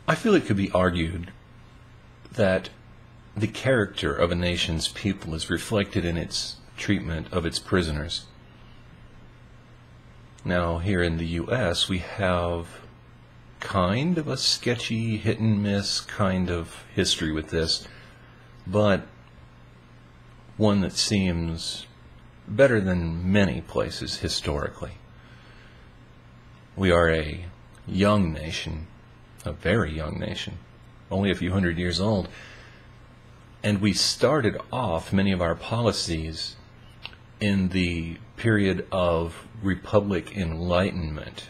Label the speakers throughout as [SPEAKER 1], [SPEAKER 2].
[SPEAKER 1] I feel it could be argued that the character of a nation's people is reflected in its treatment of its prisoners. Now, here in the U.S., we have kind of a sketchy, hit-and-miss kind of history with this, but one that seems better than many places historically. We are a young nation, a very young nation, only a few hundred years old, and we started off many of our policies in the period of Republic Enlightenment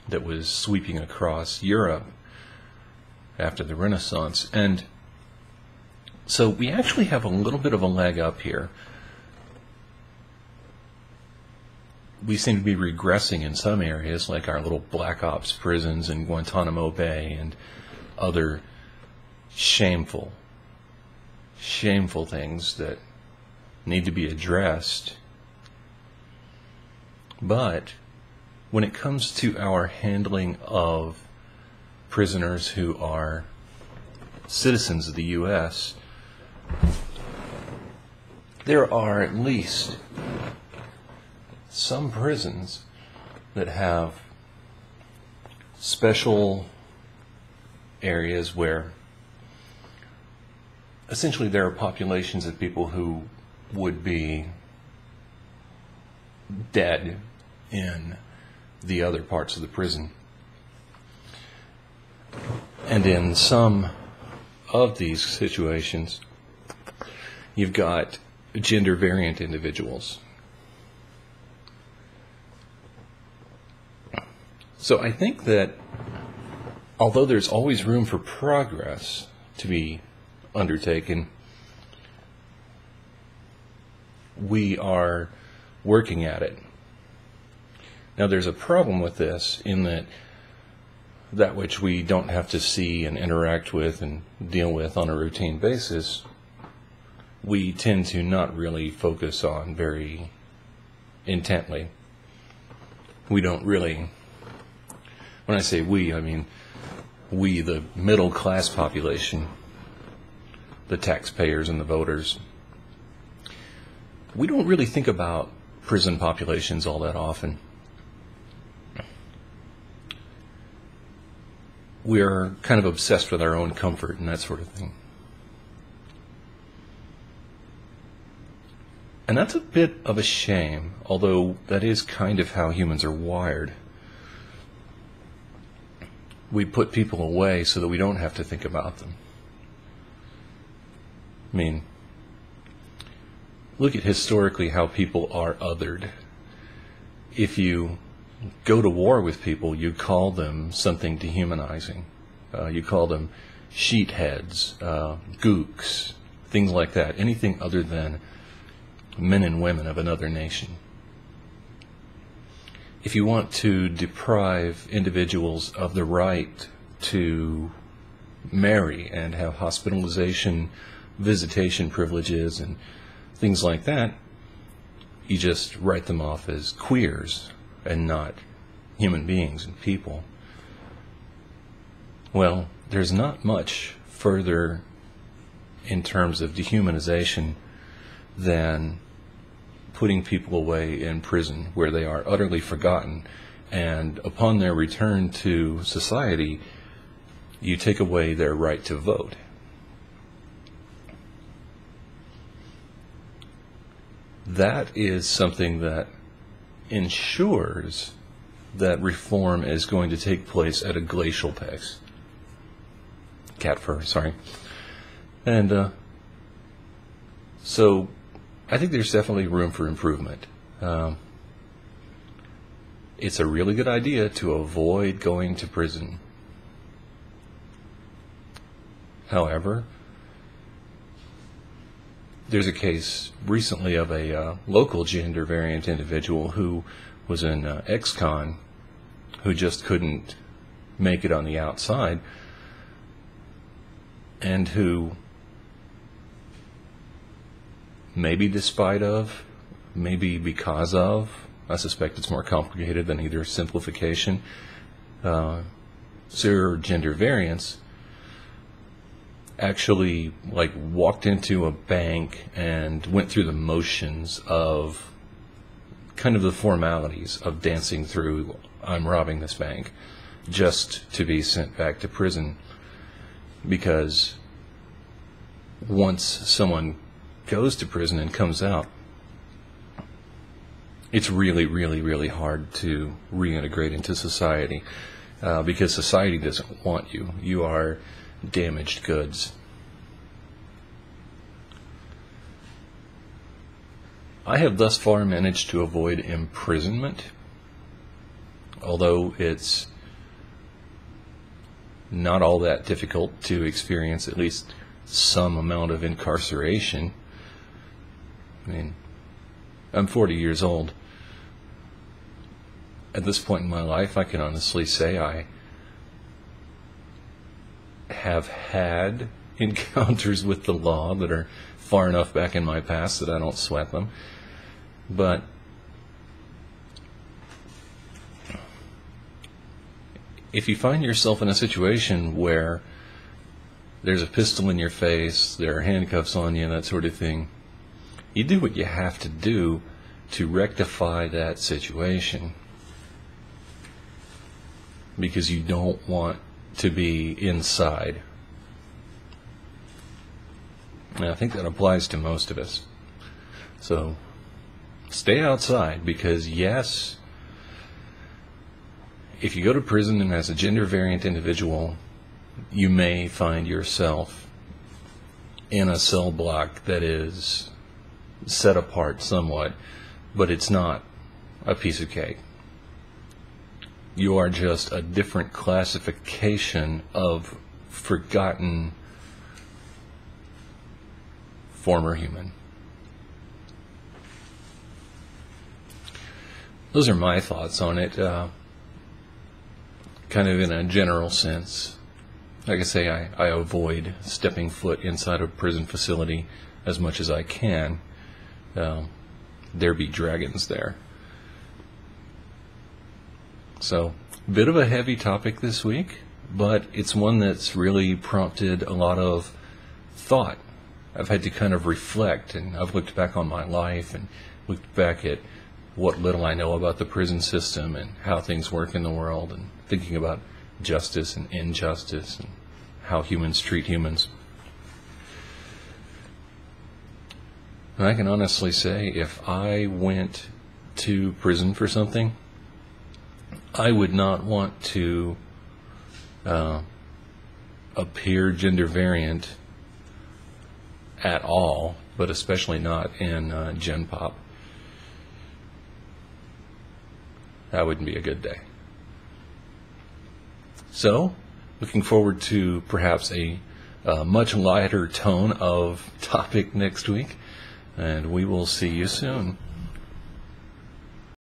[SPEAKER 1] that was sweeping across Europe after the Renaissance. And so we actually have a little bit of a leg up here. We seem to be regressing in some areas, like our little black ops prisons in Guantanamo Bay and other shameful things that need to be addressed. But when it comes to our handling of prisoners who are citizens of the U.S., there are at least some prisons that have special areas where essentially there are populations of people who would be dead in the other parts of the prison. And in some of these situations, you've got gender variant individuals. So I think that although there's always room for progress to be undertaken, we are working at it. Now there's a problem with this in that which we don't have to see and interact with and deal with on a routine basis, we tend to not really focus on very intently. We don't really, when I say we, I mean we, the middle class population, the taxpayers and the voters. We don't really think about prison populations all that often. We're kind of obsessed with our own comfort and that sort of thing. And that's a bit of a shame, although that is kind of how humans are wired. We put people away so that we don't have to think about them. I mean, look at historically how people are othered. If you go to war with people, you call them something dehumanizing. You call them sheetheads, gooks, things like that. Anything other than men and women of another nation. If you want to deprive individuals of the right to marry and have hospitalization, visitation privileges, and things like that, you just write them off as queers and not human beings and people. Well, there's not much further in terms of dehumanization than putting people away in prison where they are utterly forgotten, and upon their return to society, you take away their right to vote. That is something that ensures that reform is going to take place at a glacial pace. Cat fur, sorry. And so I think there's definitely room for improvement. It's a really good idea to avoid going to prison. However, there's a case recently of a local gender variant individual who was an ex-con who just couldn't make it on the outside, and who, maybe despite of, maybe because of, I suspect it's more complicated than either simplification, zero gender variance actually like walked into a bank and went through the motions of kind of the formalities of dancing through, I'm robbing this bank, just to be sent back to prison. Because once someone goes to prison and comes out, it's really, really, really hard to reintegrate into society, because society doesn't want you. You are damaged goods. I have thus far managed to avoid imprisonment, although it's not all that difficult to experience at least some amount of incarceration. I mean, I'm 40 years old. At this point in my life, I can honestly say I have had encounters with the law that are far enough back in my past that I don't sweat them. But if you find yourself in a situation where there's a pistol in your face, there are handcuffs on you, that sort of thing, you do what you have to do to rectify that situation, because you don't want to be inside. And I think that applies to most of us. So stay outside, because yes, if you go to prison and as a gender variant individual, you may find yourself in a cell block that is set apart somewhat, but it's not a piece of cake. You are just a different classification of forgotten former human. Those are my thoughts on it, kind of in a general sense. Like I say, I avoid stepping foot inside a prison facility as much as I can. There be dragons there. So, a bit of a heavy topic this week, but it's one that's really prompted a lot of thought. I've had to kind of reflect, and I've looked back on my life and looked back at what little I know about the prison system and how things work in the world, and thinking about justice and injustice and how humans treat humans. And I can honestly say, if I went to prison for something, I would not want to appear gender variant at all, but especially not in Gen Pop. That wouldn't be a good day. So, looking forward to perhaps a much lighter tone of topic next week, and we will see you soon.